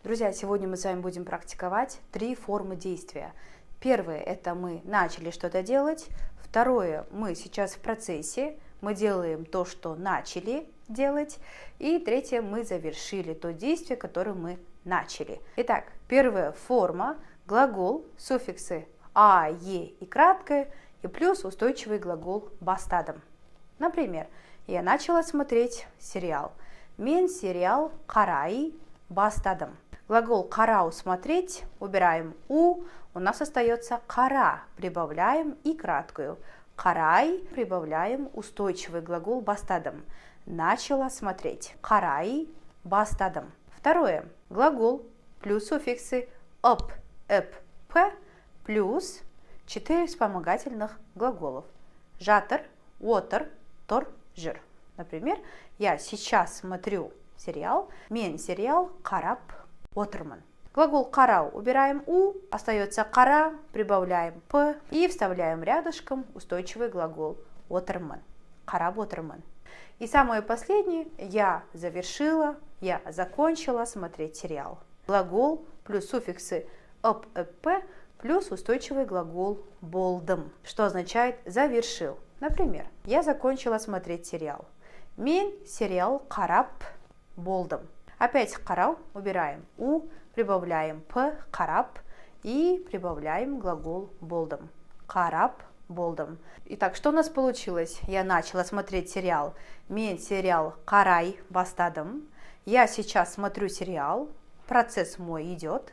Друзья, сегодня мы с вами будем практиковать 3 формы действия. Первое – это мы начали что-то делать. Второе – мы сейчас в процессе, мы делаем то, что начали делать. И третье – мы завершили то действие, которое мы начали. Итак, первая форма – глагол, суффиксы «а», «е» и краткое, и плюс устойчивый глагол «бастадом». Например, я начала смотреть сериал. Мен сериал «карай» бастадом. Глагол «карау» – смотреть, убираем «у», у нас остается «кара», прибавляем и краткую. «Карай» прибавляем устойчивый глагол бастадом. Начала смотреть. «Карай» бастадом. Второе. Глагол плюс суффиксы «оп», «эп», «п» плюс 4 вспомогательных глаголов. «Жатыр», «отыр», «тор», «жыр». Например, я сейчас смотрю сериал, мен сериал «карап отырмын». Глагол «карау» убираем «у», остается «кара», прибавляем «п» и вставляем рядышком устойчивый глагол «отырмын». «Карап отырмын». И самое последнее, я завершила, я закончила смотреть сериал. Глагол плюс суффиксы «оп», «эп», «п» плюс устойчивый глагол «болдым», что означает «завершил». Например, я закончила смотреть сериал. Мен сериал «карап болдым». Опять «карау» убираем «у», прибавляем «п», «карап» и прибавляем глагол «болдым». «Карап болдым». Итак, что у нас получилось? Я начала смотреть сериал. Мен сериал «карай бастадым». Я сейчас смотрю сериал. Процесс мой идет.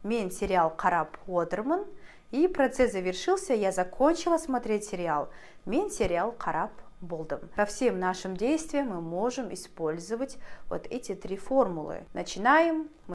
Мен сериал «карап отырмын». И процесс завершился. Я закончила смотреть сериал. Мен сериал «карап болдым». По всем нашим действиям мы можем использовать вот эти 3 формулы. Начинаем.